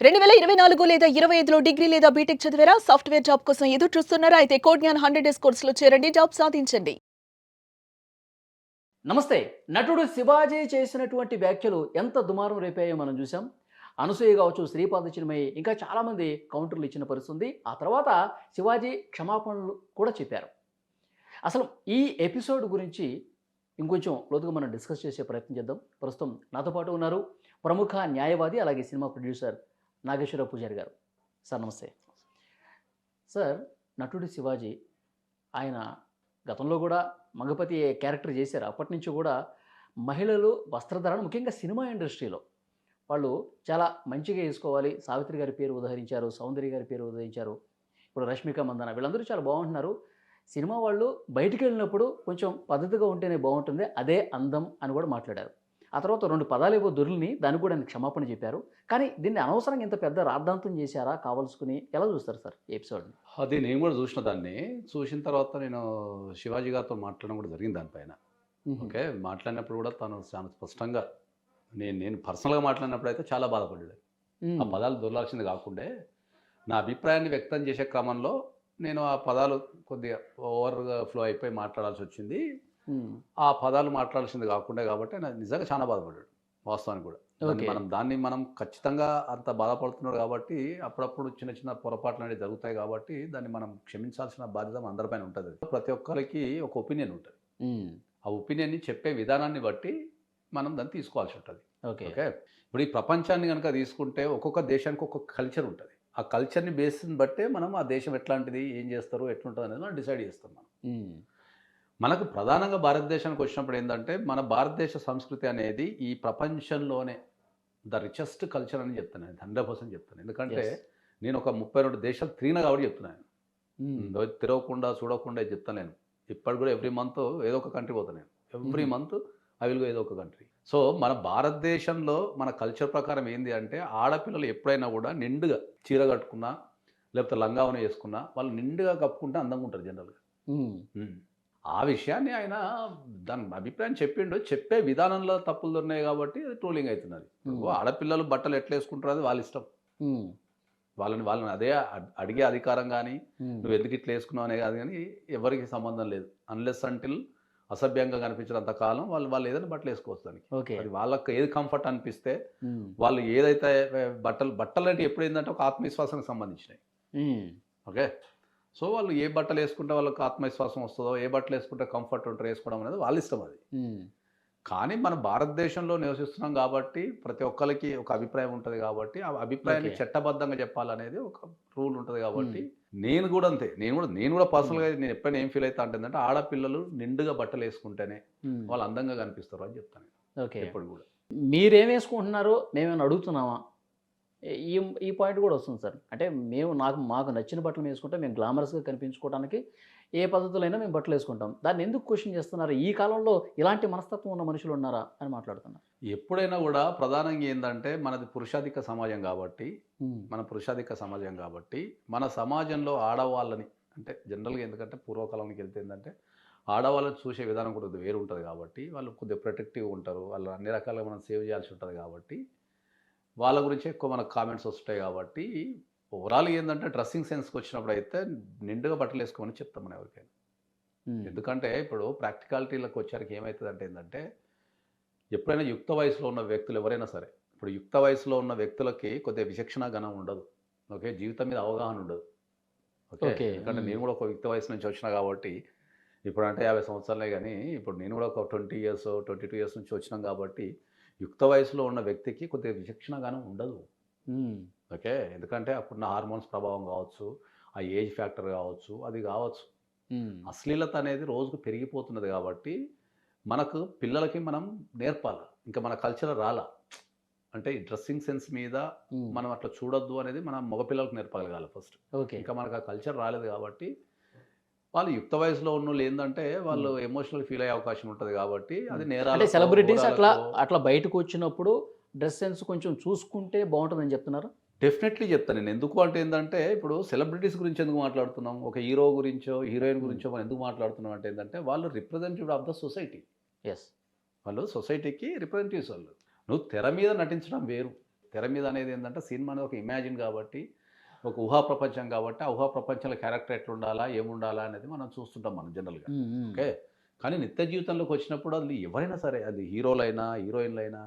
2024 లేదా 25లో డిగ్రీ లేదా బీటెక్ చదివారా? సాఫ్ట్‌వేర్ జాబ్ కోసం ఎదురు చూస్తున్నారా? అయితే కోడ్‌జ్ఞాన్ 100 డేస్ కోర్సులో చేరండి. జాబ్ సాధించండి. నమస్తే. నటుడు 'శివాజీ' చేసినటువంటి వ్యాఖ్యలు ఎంత దుమారం రేపాయో మనం చూసాం. అనసూయ కావచ్చు, శ్రీపాద చిన్మయి ఇంకా చాలామంది కౌంటర్‌లు ఇచ్చిన పరిస్థితి ఉంది. ఆ తర్వాత శివాజీ క్షమాపణలు కూడా చెప్పారు. అసలు ఈ ఎపిసోడ్ గురించి ఇంకొంచెం లోతుగా మనం డిస్కస్ చేసే ప్రయత్నం చేద్దాం. ప్రస్తుతం నాతో పాటు ఉన్నారు ప్రముఖ న్యాయవాది, అలాగే సినిమా ప్రొడ్యూసర్ నాగేశ్వరరావు పూజారి గారు. సార్ నమస్తే. సార్, నటుడు 'శివాజీ' ఆయన గతంలో కూడా మగపతి క్యారెక్టర్ చేశారు. అప్పటినుంచి కూడా మహిళలు వస్త్రధారణ ముఖ్యంగా సినిమా ఇండస్ట్రీలో వాళ్ళు చాలా మంచిగా ఏసుకోవాలి. 'సావిత్రి' గారి పేరు ఉదహరించారు. 'సౌందర్య' గారి పేరు ఉదహరించారు. ఇప్పుడు 'రష్మిక మందన' వీళ్ళందరూ చాలా బాగుంటున్నారు. సినిమా వాళ్ళు బయటికెళ్ళినప్పుడు కొంచెం పద్ధతిగా ఉంటేనే బాగుంటుంది. అదే అందం అని కూడా మాట్లాడారు. ఆ తర్వాత 2 పదాలేవో దొర్లిని దానికి కూడా ఆయన క్షమాపణ చెప్పారు. కానీ దీన్ని అనవసరంగా ఇంత పెద్ద రాద్ధాంతం చేశారా కావాల్సుకుని? ఎలా చూస్తారు సార్ ఈ ఎపిసోడ్‌ని? అది నేను గూడా జూషిన దాన్ని. చూసిన తర్వాత నేను శివాజీ గారితో మాట్లాడడం గూడా జరిగింది దానిపైన. హుహు. ఓకే. మాట్లాడినప్పుడు గూడా తను చాలా స్పష్టంగా నేను పర్సనల్‌గా మాట్లాడినప్పుడైతే చాలా బాధపడ్డాడు. ఆ హ్మ్. పదాలు దొర్లాల్సింది గాకుండే, నా అభిప్రాయాన్ని వ్యక్తం చేసే క్రమంలో నేను ఆ పదాలు కొద్దిగా ఓవర్‌గా ఫ్లో అయిపోయి మాట్లాడాల్సొచ్చింది. హ్మ్. ఆ పదాలు మాట్లాడాల్సింది గాకుండే గాబట్టి ఆయన నిజంగా చాలా బాధపడ్డాడు. వాస్తవానికి గూడా. ఓకే. దాన్ని మనం ఖచ్చితంగా అంత బాధపడుతున్నాడు గాబట్టి, అప్పుడప్పుడు చిన్న చిన్న పొరపాట్లనేవి జరుగుతాయి గాబట్టి, దాన్ని మనం క్షమించాల్సిన బాధ్యత మనందరిపైన ఉంటది. ప్రతి ఒక్కరికి ఒక ఒపీనియన్ ఉంటది. హ్మ్. ఆ ఒపీనియన్‌ని చెప్పే విధానాన్ని బట్టి మనం దాన్ని తీసుకోవాల్సి ఉంటది. ఓకే. ఓకే. ఇప్పుడు ఈ ప్రపంచాన్ని గనుక తీసుకుంటే ఒక్కొక్క దేశానికి ఒక్కొక్క కల్చర్ ఉంటది. ఆ కల్చర్‌ని బేస్‌ని బట్టే మనం ఆ దేశం ఎట్లాంటిది, ఏం చేస్తారు, ఎట్లుంటదనేది మనం డిసైడ్ చేస్తాం మనం. హ్మ్. మనకు ప్రధానంగా భారతదేశానికి వచ్చినప్పుడు ఏందంటే, మన భారతదేశ సంస్కృతి అనేది ఈ ప్రపంచంలోనే ద రిచెస్ట్ కల్చర్ అని చెప్తాను నేను. 100% చెప్తాను. ఎందుకంటే యెస్. నేను ఒక 32 దేశాలు తిరిగినా కాబట్టి చెప్తున్నాను. హ్మ్. తిరగకుండా, చూడకుండా ఇది చెప్తలేను. ఇప్పటికి కూడా ఎవ్రీ మంత్ ఏదో ఒక కంట్రీ పోతా నేను. ఎవ్రీ హుహు. మంత్ ఐ విల్ గో ఏదో ఒక కంట్రీ. సో, మన భారతదేశంలో మన కల్చర్ ప్రకారం ఏంది అంటే, ఆడపిల్లలు ఎప్పుడైనా కూడా నిండుగా చీర కట్టుకున్నా, లేకపోతే లంగా ఓణి ఏసుకున్నా, వాళ్ళు నిండుగా కప్పుకుంటే అందంగా ఉంటారు జనరల్‌గా. హ్మ్. హ్మ్. ఆ విషయాన్ని ఆయన దాని అభిప్రాయం చెప్పిండు. చెప్పే విధానంలో తప్పులు దొరినాయి కాబట్టి అది ట్రోలింగ్ అయితున్నది. ఇప్పుడు హ్మ్. ఆడపిల్లలు బట్టలు ఎట్లా ఏసుకుంటారో అది వాళ్ళ ఇష్టం. హ్మ్. వాళ్ళని అదే అడిగే అధికారం గానీ, హ్మ్. నువ్వెందుకు ఇట్లా ఏసుకున్నావు అనే కాదు గానీ, ఎవరికీ సంబంధం లేదు. అన్‌లెస్ అంటిల్ అసభ్యంగా కనిపించినంత కాలం వాళ్ళు ఏదైనా బట్టలు ఏసుకోవచ్చు దానికి. ఓకే. అది వాళ్ళకి ఏది కంఫర్ట్ అనిపిస్తే, హ్మ్. వాళ్ళు ఏదైతే బట్టలంటే ఎప్పుడేందంటే ఒక ఆత్మవిశ్వాసానికి సంబంధించినయి. హ్మ్. ఓకే. సో, వాళ్ళు ఏ బట్టలేసుకుంటే వాళ్ళకి ఆత్మవిశ్వాసం వస్తదో, ఏ బట్టలేసుకుంటే కంఫర్ట్ ఉంటారో ఏసుకోవడం అనేది వాళ్ళ ఇష్టం అది. హ్మ్. కానీ మన భారతదేశంలో నివసిస్తున్నాం గాబట్టి, ప్రతి ఒక్కళ్ళకి ఒక అభిప్రాయం ఉంటది గాబట్టి, ఆ అభిప్రాయాన్ని ఓకే. చట్టబద్ధంగా చెప్పాలనేది ఒక రూల్ ఉంటది హ్మ్. గాబట్టి, నేను గూడా అంతే. నేను గూడా హ్మ్. పర్సనల్‌గా నేను ఎప్పుడైనా ఏం ఫీల్ అయితా అంటేందంటే, ఆడపిల్లలు నిండుగా బట్టలేసుకుంటేనే హ్మ్. వాళ్ళు అందంగా కనిపిస్తారు అని చెప్తా నేను. ఓకే. ఎప్పుడు గూడా. మీరేమేసుకుంటున్నారో మేమేమైనా అడుగుతున్నామా? ఈ ఈ పాయింట్ కూడా వస్తుంది సార్. అంటే మాకు నచ్చిన బట్టలు వేసుకుంటే మేము గ్లామరస్‌గా కనిపించుకోవడానికి ఏ పద్ధతిలో అయినా మేము బట్టలేసుకుంటాం. దాన్ని ఎందుకు క్వెషన్ చేస్తున్నారు? ఈ కాలంలో ఇలాంటి మనస్తత్వం ఉన్న మనుషులున్నారా అని మాట్లాడుతున్నా. ఎప్పుడైనా గూడా ప్రధానంగా ఏందంటే, మనది పురుషాధిక సమాజం గాబట్టి, హ్మ్. మన సమాజంలో ఆడవాళ్ళని అంటే జనరల్‌గా ఎందుకంటే పూర్వకాలానికి వెళ్తే ఏందంటే, ఆడవాళ్ళని చూసే విధానం కూడా కొద్దిగా వేరుంటది కాబట్టి, వాళ్ళు కొద్దిగా ప్రొటెక్టివ్‌గా ఉంటారు. వాళ్ళు అన్ని రకాలుగా మనం సేవ్ చేయాల్సి ఉంటది కాబట్టి, వాళ్ళ గురించే ఎక్కువ మనకు కామెంట్స్ వస్తాయి కాబట్టి, ఓవరాల్‌గా ఏందంటే డ్రెస్సింగ్ సెన్స్‌కొచ్చినప్పుడైతే నిండుగా బట్టలేసుకోమని చెప్తాం మనం ఎవరికైనా. హ్మ్. ఎందుకంటే ఇప్పుడు ప్రాక్టికాలిటీ‌లకొచ్చేసరికి ఏమైతదంటే ఏందంటే, ఎప్పుడైనా యుక్త వయసులో ఉన్న వ్యక్తులు ఎవరైనా సరే, ఇప్పుడు యుక్త వయసులో ఉన్న వ్యక్తులకి కొద్దిగా విచక్షణ జ్ఞానం ఉండదు. ఓకే. జీవితం మీద అవగాహన ఉండదు. ఓకే. ఓకే. ఎందుకంటే హ్మ్. నేను కూడా ఒక యుక్త వయసు నుంచి వచ్చినా కాబట్టి, ఇప్పుడంటే 50 సంవత్సరాలే గానీ, ఇప్పుడు నేను కూడా ఒక 20 ఇయర్స్, 22 ఇయర్స్ నుంచి వచ్చినాం కాబట్టి, యుక్త వయసులో ఉన్న వ్యక్తికి కొద్దిగా విచక్షణ జ్ఞానం ఉండదు. హ్మ్. ఓకే. ఎందుకంటే అప్పుడున్న హార్మోన్స్ ప్రభావం గావచ్చు, ఆ ఏజ్ ఫ్యాక్టర్ గావచ్చు, అది గావచ్చు. హ్మ్. అశ్లీలత అనేది రోజుకు పెరిగిపోతున్నది గాబట్టి, మనకు పిల్లలకి మనం నేర్పాల. ఇంకా మన కల్చర్ రాలా. అంటే ఈ డ్రెస్సింగ్ సెన్స్ మీద హ్మ్. మనం అట్లా చూడొద్దు అనేది మనం మగ పిల్లలకు నేర్పగలగాలి ఫస్ట్. ఓకే. ఇంకా మనకు ఆ కల్చర్ రాలేదు గాబట్టి, వాళ్ళు యుక్త వయసులో ఉన్నోళ్ళు ఏందంటే, హ్మ్. వాళ్ళు ఎమోషనల్ ఫీల్ అయ్యే అవకాశం ఉంటది గాబట్టి, హ్మ్. అది అంటే నేరాలకో, సెలబ్రిటీస్ అట్లా ఘోరాలకో అట్లా బయటకొచ్చినప్పుడు డ్రెస్ సెన్స్ కొంచెం చూసుకుంటే బావుంటదని చెప్తున్నారా? డెఫినెట్‌లీ జెప్తా నేను. ఎందుకు అంటే ఏందంటే, ఇప్పుడు సెలబ్రిటీస్ గురించి ఎందుకు మాట్లాడుతున్నాం? ఒక హీరో గురించో, హీరోయిన్ హ్మ్. గురించో మనం ఎందుకు మాట్లాడుతున్నాం అంటే ఏందంటే, వాళ్ళు representative of the society. Yes. వాళ్ళు సొసైటీకి రిప్రజెంటేటివ్స్ వాళ్ళు. నువ్వు తెర మీద నటించడం వేరు. తెర మీద అనేది ఏంటంటే సినిమా అనేది ఒక ఇమాజిన్ కాబట్టి, ఒక ఊహా ప్రపంచం కాబట్టి, ఆ ఊహా ప్రపంచంలో క్యారెక్టర్ ఎట్లుండాలా, ఏముండాలా అనేది మనం చూస్తుంటాం మనం జనరల్‌గా. ఓకే. కానీ నిత్య జీవితంలోకి వచ్చినప్పుడు అది ఎవరైనా సరే, అది హీరోలైనా, హీరోయిన్‌లైనా,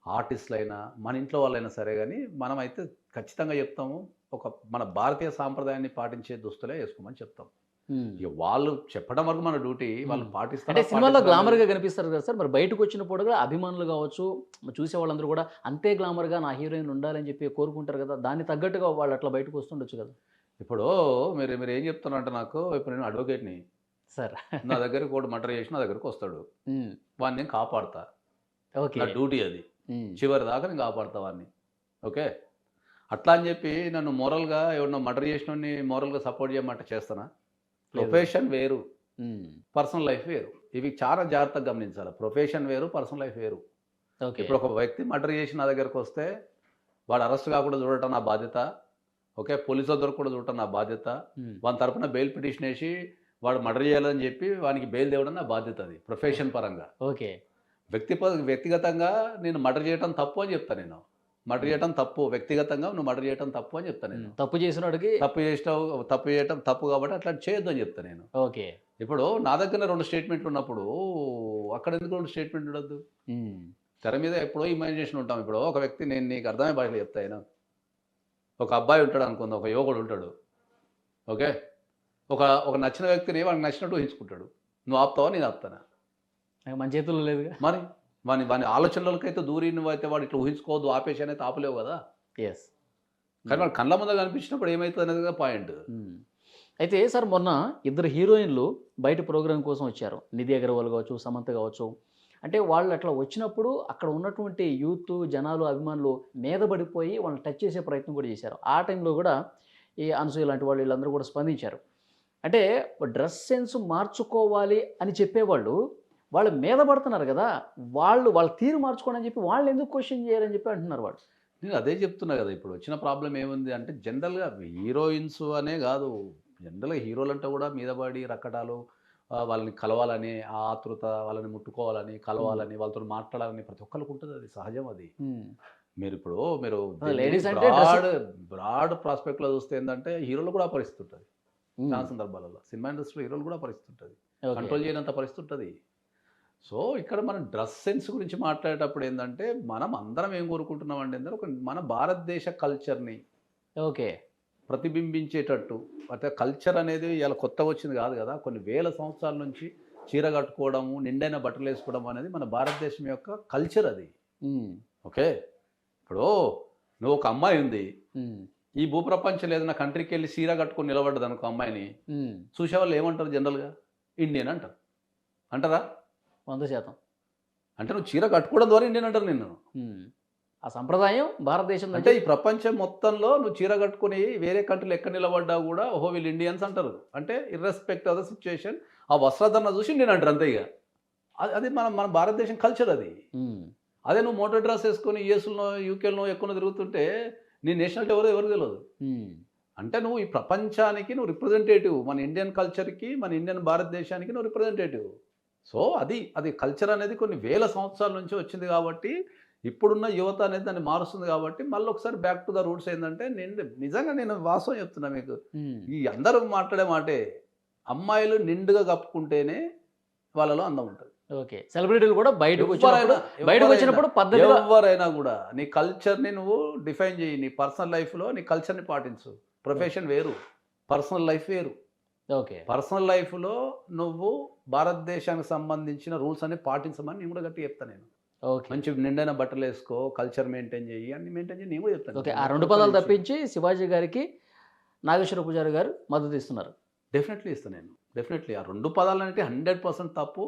ఆర్టిస్టులైనా, మన ఇంట్లో వాళ్ళైనా సరే గానీ, మనమైతే ఖచ్చితంగా చెప్తాము. ఒక మన భారతీయ సాంప్రదాయాన్ని పాటించే దుస్తులే ఏసుకోమని చెప్తాం. ఇక వాళ్ళు చెప్పడం వరకు మన డ్యూటీ. వాళ్ళు పాటిస్తారా, అంటే సినిమాలో పాటించరా గ్లామర్గా అనేది కనిపిస్తారు కదా సార్, మరి బయటకు వచ్చినప్పుడు కూడా అభిమానులు కావచ్చు, చూసే వాళ్ళందరూ కూడా అంతే గ్లామర్గా నా హీరోయిన్ ఉండాలని చెప్పి కోరుకుంటారు కదా, దాన్ని తగ్గట్టుగా వాళ్ళు అట్లా బయటకు వస్తుండొచ్చు కదా ఇప్పుడు మీరేం చెప్తున్నారంటే నాకు, ఇప్పుడు నేను అడ్వకేట్‌ని. సార్. నా దగ్గరికి ఒకడు మర్డర్ చేసి నా దగ్గరికొస్తాడు. వాడిని నేను కాపాడతా. ఓకే. నా డ్యూటీ అది. చివరి దాకా నేను కాపాడతా వాడిని. ఓకే. అట్లా అని చెప్పి నన్ను మోరల్‌గా ఎవరినో మర్డర్ చేసినోడిని మోరల్‌గా సపోర్ట్ చేయమంటే చేస్తానా? ప్రొఫెషన్ వేరు. పర్సనల్ లైఫ్ వేరు. ఇవి చాలా జాగ్రత్తగా గమనించాలి. ప్రొఫెషన్ వేరు, పర్సనల్ లైఫ్ వేరు. ఓకే. ఇప్పుడు ఒక వ్యక్తి మర్డర్ చేసి నా దగ్గరికొస్తే వాడు అరెస్ట్ కాకుండా చూడటం నా బాధ్యత. ఓకే. పోలీసుల దొరకకుండా చూడటం నా బాధ్యత. వాని తరపున బెయిల్ పిటిషన్ ఏసి వాడు మర్డర్ చేయాలని చెప్పి వానికి బెయిల్ తేవడం నా బాధ్యత అది. ప్రొఫెషన్ పరంగా. ఓకే. వ్యక్తిగతంగా నేను మర్డర్ చేయటం తప్పు అని చెప్తా నేను. మర్డర్ చేయటం తప్పు. వ్యక్తిగతంగా నువ్వు మర్డర్ చేయటం తప్పు అని చెప్తా నేను. తప్పు చేసినోడికి తప్పు చేసినావు, తప్పు చేయటం తప్పు కాబట్టి అట్లాంటి చేయొద్దు అని చెప్తా నేను. ఓకే. ఇప్పుడు నా దగ్గర 2 స్టేట్మెంట్లు ఉన్నప్పుడు అక్కడ ఎందుకు 2 స్టేట్మెంట్ ఉండొద్దు? తెర మీద ఎప్పుడో ఇమాజినేషన్ ఉంటాం. ఇప్పుడు ఒక వ్యక్తి, నేను నీకు అర్థమయ్యే భాషలో చెప్తా అయినా. ఒక అబ్బాయి ఉంటాడు అనుకుందాం, ఒక యువకుడు ఉంటాడు. ఓకే. ఒక నచ్చిన వ్యక్తిని వానికి నచ్చినట్టు ఊహించుకుంటాడు. నువ్వు ఆపుతావా, నేను ఆపుతానా? మన చేతుల్లో లేదుగా. మరి వాని ఆలోచనలకైతే దూరి నువ్వైతే వాడు ఇట్లా ఊహించుకోవద్దు, ఆపేసి అనేది ఆపలేవు కదా. ఎస్. కానీ వాడు కళ్ళ ముందు కనిపించినప్పుడు ఏమవుతుంది అనేది పాయింట్. అయితే సార్, మొన్న ఇద్దరు హీరోయిన్లు బయట ప్రోగ్రాం కోసం వచ్చారు. నిధి అగర్వాల్ కావచ్చు, సమంత కావచ్చు. అంటే వాళ్ళు అట్లా వచ్చినప్పుడు అక్కడ ఉన్నటువంటి యూత్, జనాలు, అభిమానులు మీద పడిపోయి వాళ్ళని టచ్ చేసే ప్రయత్నం కూడా చేశారు. ఆ టైంలో కూడా ఈ అనసూయ లాంటి వాళ్ళు వీళ్ళందరూ కూడా స్పందించారు. అంటే డ్రెస్ సెన్స్ మార్చుకోవాలి అని చెప్పేవాళ్ళు వాళ్ళ మీద పడుతున్నారు కదా, వాళ్ళ తీరు మార్చుకోండి అని చెప్పి వాళ్ళని ఎందుకు క్వశ్చన్ చేయాలని చెప్పి అంటున్నారు వాళ్ళు. నేను అదే చెప్తున్నా కదా. ఇప్పుడు వచ్చిన ప్రాబ్లం ఏముంది అంటే, జనరల్గా హీరోయిన్స్ అనే కాదు, జనరల్గా హీరోలంటే కూడా మీద పడి రక్కటాలు, వాళ్ళని కలవాలని ఆ ఆతృత, వాళ్ళని ముట్టుకోవాలని, కలవాలని, వాళ్ళతో మాట్లాడాలని ప్రతి ఒక్కరికి ఉంటుంది. అది సహజం. అది మీరు లేడీస్ అంటే బ్రాడ్ ప్రాస్పెక్ట్లో చూస్తే ఏంటంటే హీరోలు కూడా పరిస్థితి ఉంటుంది. చాలా సందర్భాలలో సినిమా ఇండస్ట్రీలో హీరోలు కూడా పరిస్థితి ఉంటుంది. కంట్రోల్ చేయనంత పరిస్థితి ఉంటుంది. సో ఇక్కడ మనం డ్రెస్ సెన్స్ గురించి మాట్లాడేటప్పుడు ఏంటంటే, మనం అందరం ఏం కోరుకుంటున్నాం అంటే మన భారతదేశ కల్చర్ని ఓకే ప్రతిబింబించేటట్టు. అంటే కల్చర్ అనేది ఇలా కొత్తగా వచ్చింది కాదు కదా. కొన్ని వేల సంవత్సరాల నుంచి చీర కట్టుకోవడము, నిండైన బట్టలు వేసుకోవడం అనేది మన భారతదేశం యొక్క కల్చర్ అది. ఓకే. ఇప్పుడు నువ్వు ఒక అమ్మాయి ఉంది, ఈ భూప్రపంచం ఏదైనా కంట్రీకి వెళ్ళి చీర కట్టుకొని నిలబడ్డది అనుకో అమ్మాయిని, చూసేవాళ్ళు ఏమంటారు? జనరల్గా ఇండియన్ అంటారు. అంటారా? 100%. అంటే నువ్వు చీర కట్టుకోవడం ద్వారా ఇండియన్ అంటారు నిన్ను. ఆ సంప్రదాయం భారతదేశం అంటే ఈ ప్రపంచం మొత్తంలో నువ్వు చీర కట్టుకుని వేరే కంట్రీలో ఎక్కడ నిలబడ్డా కూడా ఓహో వీళ్ళు ఇండియన్స్ అంటారు. అంటే ఇర్రెస్పెక్ట్ ఆఫ్ ద సిచ్యువేషన్, ఆ వస్త్రధరణ చూసి ఇండియన్ అంటారు అంతే. ఇక అది మన భారతదేశం కల్చర్ అది. అదే నువ్వు మోటార్ డ్రెస్ వేసుకొని యూఎస్లో, యూకేలో ఎక్కువ తిరుగుతుంటే నీ నేషనాలిటీ ఎవరు తెలియదు. అంటే నువ్వు ఈ ప్రపంచానికి నువ్వు రిప్రజెంటేటివ్, మన ఇండియన్ కల్చర్కి, మన ఇండియన్ భారతదేశానికి నువ్వు రిప్రజెంటేటివ్. సో అది కల్చర్ అనేది కొన్ని వేల సంవత్సరాల నుంచి వచ్చింది కాబట్టి, ఇప్పుడున్న యువత అనేది దాన్ని మారుస్తుంది కాబట్టి, మళ్ళీ ఒకసారి బ్యాక్ టు ద రూట్స్ ఏంటంటే, నిజంగా నేను వాస్తవం చెప్తున్నా మీకు. ఈ అందరూ మాట్లాడే మాటే, అమ్మాయిలు నిండుగా కప్పుకుంటేనే వాళ్ళలో అందం ఉంటుంది. ఓకే. సెలబ్రిటీలు కూడా బయటకు వచ్చినప్పుడు పద్ధతిగా, ఎవరైనా కూడా నీ కల్చర్ని నువ్వు డిఫైన్ చేయి. నీ పర్సనల్ లైఫ్లో నీ కల్చర్ని పాటించు. ప్రొఫెషన్ వేరు, పర్సనల్ లైఫ్ వేరు. ఓకే. పర్సనల్ లైఫ్లో నువ్వు భారతదేశానికి సంబంధించిన రూల్స్ అన్ని పాటించమని నేను కూడా గట్టి చెప్తాను. నేను ఓకే. మంచి నిండైన బట్టలు వేసుకో, కల్చర్ మెయింటైన్ చేయి, అన్ని మెయింటైన్ చేయి నేను కూడా చెప్తాను. ఓకే. ఆ 2 పదాలు తప్పించి శివాజీ గారికి నాగేశ్వర పూజారి గారు మద్దతు ఇస్తున్నారు. డెఫినెట్లీ ఇస్తాను నేను. డెఫినెట్లీ ఆ 2 పదాలు అంటే 100% తప్పు.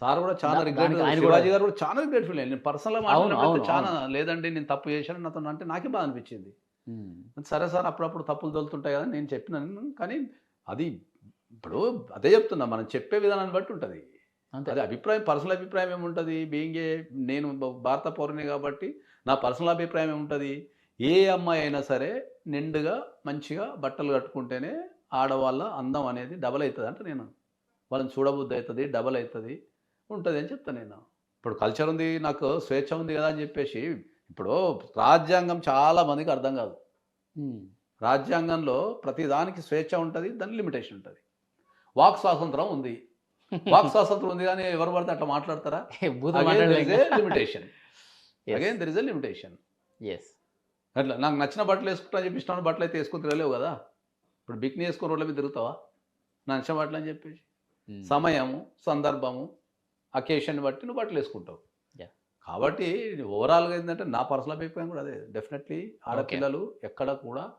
సార్ కూడా చాలా రిగ్రెట్, శివాజీ గారు కూడా చాలా రిగ్రెట్ ఫీల్ అయ్యాను. నేను పర్సనల్గా మాట్లాడినప్పుడు చాలా లేదండి నేను తప్పు చేశాను నాతో అంటే నాకే బాధ అనిపించింది. సరే సార్ అప్పుడప్పుడు తప్పులు తోలుతుంటాయి కదా నేను చెప్పినాను. కానీ అది ఇప్పుడు అదే చెప్తున్నా, మనం చెప్పే విధానాన్ని బట్టి ఉంటుంది. అదే అభిప్రాయం, పర్సనల్ అభిప్రాయం ఏముంటుంది. నేను భారత పౌరుని కాబట్టి నా పర్సనల్ అభిప్రాయం ఏముంటుంది. ఏ అమ్మాయి అయినా సరే నిండుగా మంచిగా బట్టలు కట్టుకుంటేనే ఆడవాళ్ళ అందం అనేది డబల్ అవుతుంది అంటే నేను వాళ్ళని చూడబుద్ధి అవుతుంది, డబల్ అవుతుంది ఉంటుంది అని చెప్తాను నేను. ఇప్పుడు కల్చర్ ఉంది, నాకు స్వేచ్ఛ ఉంది కదా అని చెప్పేసి ఇప్పుడు రాజ్యాంగం చాలా మందికి అర్థం కాదు. ఉమ్. రాజ్యాంగంలో ప్రతి దానికి స్వేచ్ఛ ఉంటుంది, దాని లిమిటేషన్ ఉంటుంది. వాక్ స్వాతంత్రం ఉంది, వాక్ స్వాతంత్రం ఉంది కానీ ఎవరు పడితే అట్లా మాట్లాడతారా? బూతులు అగైన్ దెర్ ఇస్ మాట్లాడలేక. A limitation. Yes. Again there is a limitation. Yes. అట్లా నాకు నచ్చిన బట్టలు వేసుకుంటా అని చెప్పి ఇష్టమైన బట్టలు అయితే వేసుకుని తిరగలేవు కదా. ఇప్పుడు బిక్ని వేసుకుని రోడ్ల మీద తిరుగుతావా నా నచ్చిన బట్టలు అని చెప్పేసి? సమయము, సందర్భము, అకేషన్ బట్టి నువ్వు బట్టలు వేసుకుంటావు. Yeah. కాబట్టి ఓవరాల్గా ఏంటంటే నా పర్సనల్ అభిప్రాయం కూడా అదే. డెఫినెట్లీ ఆడపిల్లలు ఎక్కడ కూడా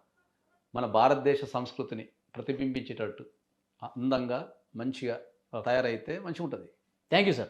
మన భారతదేశ సంస్కృతిని ప్రతిబింబించేటట్టు అందంగా మంచిగా తయారైతే మంచిగా ఉంటుంది. Thank you sir.